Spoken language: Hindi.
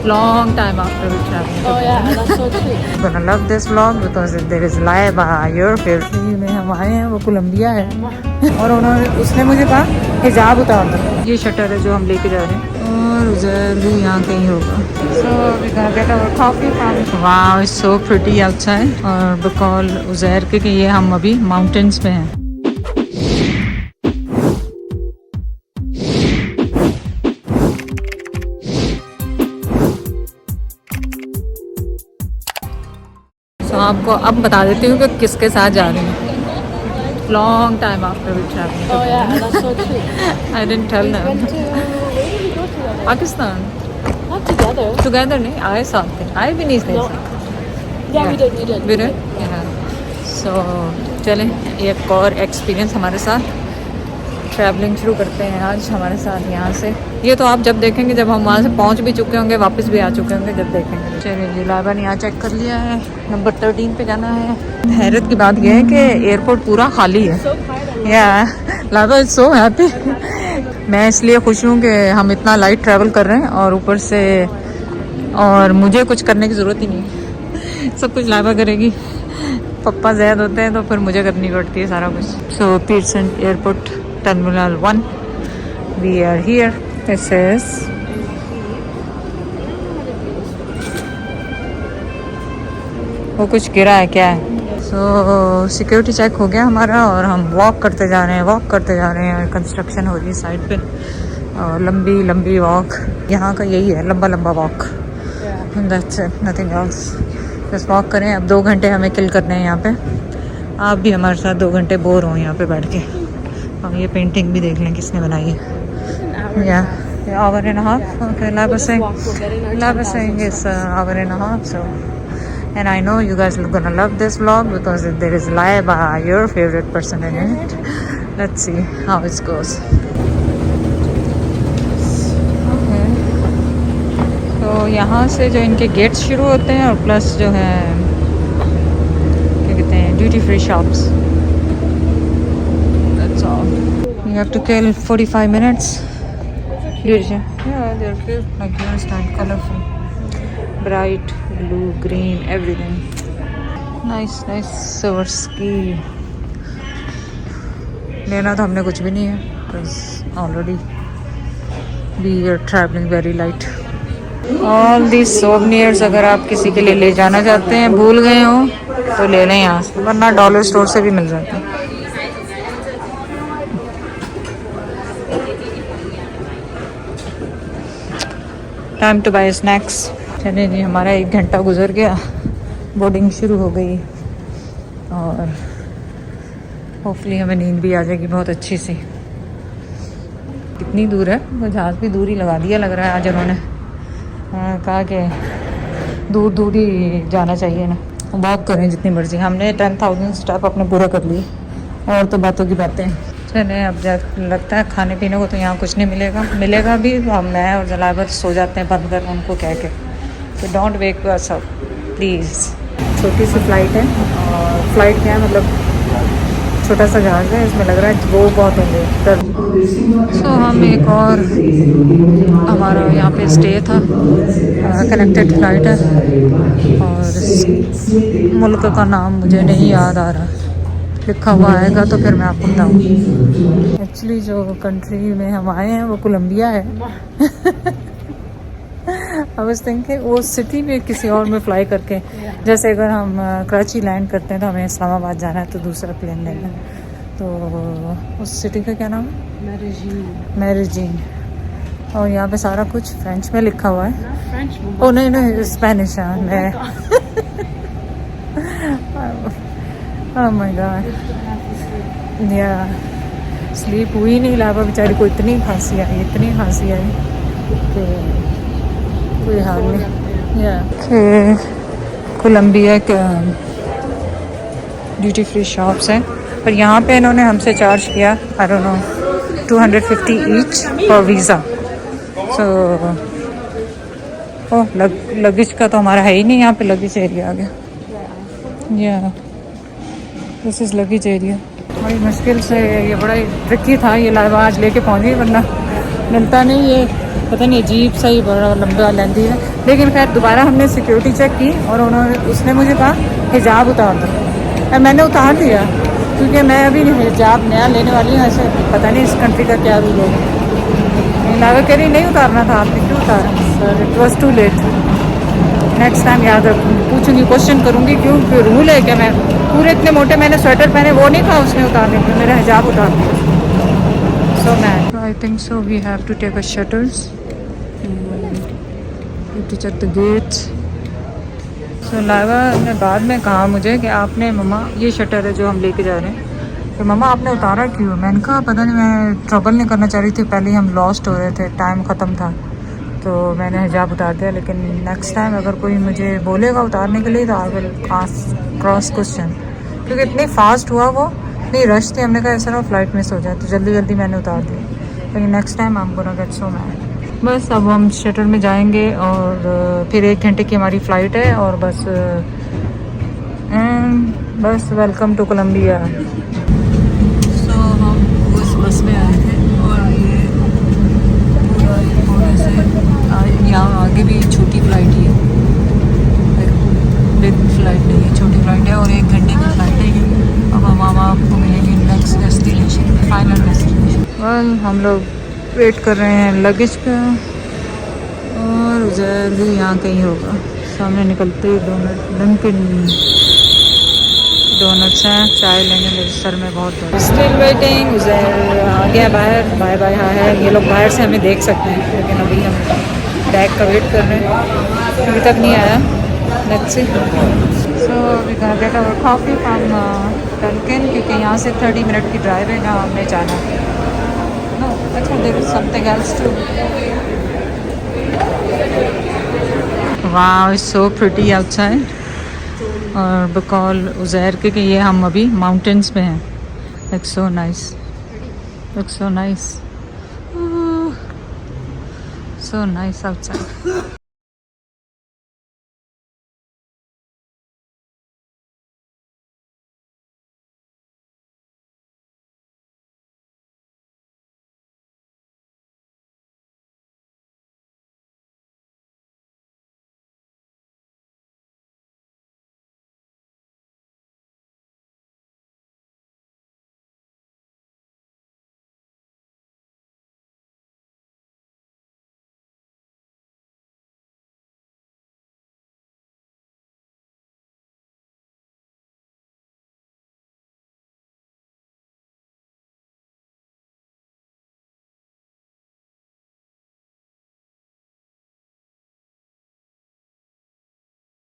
long time after we traveled. Oh yeah, that's so cute. I'm gonna love this vlog because there is Laiba, your favorite. में हम आए हैं, वो कोलंबिया है और उसने मुझे कहा हिजाब उतार दो। ये शटर है जो हम लेके जा रहे हैं और उधर भी यहाँ कहीं होगा। So we gonna get our coffee from. Wow, it's so pretty outside. और बकौल उज़ैर के कि ये हम अभी माउंटेन्स में हैं। तो आपको अब बता देती हूँ कि किसके साथ जा रही हूँ। Long time after we traveled. Oh yeah, that's so cute. I didn't tell We them. went to, where did we go together? Pakistan. Not together. Together नहीं आए साथ थे। आए भी नहीं थे। No. Yeah, we did. We did? Yeah. So चलें एक और एक्सपीरियंस हमारे साथ। ट्रैवलिंग शुरू करते हैं आज हमारे साथ यहाँ से। ये तो आप जब देखेंगे जब हम वहाँ से पहुँच भी चुके होंगे, वापस भी आ चुके होंगे जब देखेंगे। चलिए जी, लाइबा ने यहाँ चेक कर लिया है, नंबर 13 पे जाना है। हैरत की बात यह है कि एयरपोर्ट पूरा खाली है। या लाइबा इज सो हैप्पी। मैं इसलिए खुश हूँ कि हम इतना लाइट ट्रैवल कर रहे हैं और ऊपर से और मुझे कुछ करने की ज़रूरत ही नहीं है, सब कुछ लाइबा करेगी। पप्पा ज़्यादा होते हैं तो फिर मुझे करनी पड़ती है सारा कुछ। सो Peterson airport Terminal 1. We are here. This is वो कुछ गिरा है क्या है? So सिक्योरिटी चेक हो गया हमारा और हम वॉक करते जा रहे हैं। कंस्ट्रक्शन हो रही है साइड पे और लंबी लंबी वॉक। यहाँ का यही है, लंबा लंबा walk. That's it, nothing else. बस वॉक करें। अब 2 घंटे हमें किल करने हैं यहाँ पे। आप भी हमारे साथ 2 घंटे बोर हो यहाँ पे बैठ के। हम ये पेंटिंग भी देख लें किसने बनाई है। या hour and a half. Okay, Laiba saying it's hour and a half. So, and I know you guys are gonna love this vlog because there is Laiba, your favorite person in it. Let's see how it goes. Okay. तो यहाँ से जो इनके गेट्स शुरू होते हैं और प्लस जो है क्या कहते हैं duty free shops. You have to kill 45 minutes. Yeah, they're cute, like yours, style, colorful, bright blue, green, everything. Nice Swarovski. लेना तो हमने कुछ भी नहीं है, because already we are traveling very light. All these souvenirs अगर आप किसी के लिए ले जाना चाहते हैं, भूल गए हो तो ले लें यहाँ से, वरना डॉलर स्टोर से भी मिल जाते हैं। Time to buy snacks. चलिए जी, हमारा 1 घंटा गुजर गया, बोर्डिंग शुरू हो गई और होपफुली हमें नींद भी आ जाएगी बहुत अच्छी सी। कितनी दूर है, वो जहाज़ भी दूर ही लगा दिया लग रहा है आज उन्होंने। कहा कि दूर ही जाना चाहिए ना, वॉक करें जितनी मर्जी। हमने 10,000 स्टेप अपने पूरे कर लिए और तो बातों की बातें। चले अब लगता है खाने पीने को तो यहाँ कुछ नहीं मिलेगा भी। हम मैं और जलाबर सो जाते हैं बंद कर उनको कह के। तो don't wake us up please. छोटी सी फ़्लाइट है और फ्लाइट क्या है मतलब छोटा सा जहाज़ है, इसमें लग रहा है वो बहुत होंगे। सो हम एक और हमारा यहाँ पे स्टे था, कनेक्टेड फ़्लाइट है और इस मुल्क का नाम मुझे नहीं याद आ रहा, लिखा हुआ आएगा तो फिर मैं आपको बताऊँगी। एक्चुअली जो कंट्री में हम आए हैं वो कोलंबिया है। आई वाज थिंकिंग वो सिटी में किसी और में फ्लाई करके, जैसे अगर हम कराची लैंड करते हैं तो हमें इस्लामाबाद जाना है तो दूसरा प्लेन लेना है, तो उस सिटी का क्या नाम है? मेरिजीन। और यहाँ पे सारा कुछ फ्रेंच में लिखा हुआ है। ओ नहीं स्पेनिश है। मैं ओह माय गॉड, या स्लीप हुई नहीं। लाइबा बेचारी को इतनी खांसी आई कि कोई हाल नहीं। या कोलंबिया के ड्यूटी फ्री शॉप्स हैं, पर यहाँ पे इन्होंने हमसे चार्ज किया I don't know 250 each for visa. So luggage का तो हमारा है ही नहीं यहाँ पे, लगेज एरिया आ गया। या दिस इज़ लगेज एरिया। बड़ी मुश्किल से ये बड़ा ट्रिकी था, ये लाइबा आज लेके पहुँची, वरना मिलता नहीं। ये पता नहीं अजीब सा ही बड़ा लंबा लेंदी है। लेकिन खैर दोबारा हमने सिक्योरिटी चेक की और उसने मुझे कहा हिजाब उतार दो, और मैंने उतार दिया क्योंकि मैं अभी हिजाब नया लेने वाली हूँ। ऐसे पता नहीं इस कंट्री का क्या रूल होगा। लागा कह रही नहीं उतारना था आपने, क्यों उतारा? Sir it was too late. Next time याद रखूँगी, पूछूंगी, क्वेश्चन करूँगी क्यों रूल है क्या? मैं पूरे इतने मोटे मैंने स्वेटर पहने, वो नहीं था उसने उतारने के, मेरा हिजाब उतार दिया। So man I think so we have to take a shuttles to check the gates. So लाइवा ने बाद में कहा मुझे कि आपने मम्मा, ये शटर है जो हम लेके जा रहे हैं, तो मम्मा आपने उतारा क्यों? मैंने कहा पता नहीं, मैं ट्रबल नहीं करना चाह रही थी, पहले ही हम लॉस्ट हो रहे थे, टाइम ख़त्म था, तो मैंने हिजाब उतार दिया। लेकिन नेक्स्ट टाइम अगर कोई मुझे बोलेगा उतारने के लिए तो आई विल क्रॉस क्वेश्चन, क्योंकि इतनी फास्ट हुआ वो, इतनी रश थी, हमने कहा ऐसा ना फ्लाइट मिस हो जाए, तो जल्दी जल्दी मैंने उतार दी। लेकिन नेक्स्ट टाइम हम गोना गेट सो मैड। बस अब हम शटल में जाएंगे और फिर 1 घंटे की हमारी फ़्लाइट है और बस वेलकम टू कोलंबिया। सो हम उस बस में आए थे और ये पूरा थोड़े से यहाँ आगे भी छोटी फ़्लाइट ही है, बिग फ़्लाइट नहीं है, छोटी फ़्लाइट है और 1 घंटे की फ़्लाइट है ये। अब हम आपको मिलेंगे next destination, final destination. Well हम लोग वेट कर रहे हैं लगेज का और उधर भी यहाँ कहीं होगा। सामने निकलते ही डंकिन डोनट्स हैं, चाय लेंगे, मेरे सर में बहुत दर्द। स्टिल वेटिंग, उधर आ गया बाहर, बाय बाय हाँ है, ये लोग बाहर से हमें देख सकते हैं, लेकिन अभी हम बैग का वेट कर रहे हैं, अभी तक नहीं आया। Let's see. So we gonna get our coffee from Dunkin, क्योंकि यहाँ से 30 मिनट की ड्राइव है जहाँ हमने जाना। No, I thought there was something else too. Wow, it's so pretty outside. और बकौल उज़ैर के ये हम अभी माउंटेन्स में हैं। Looks so nice. Looks so nice. So nice outside.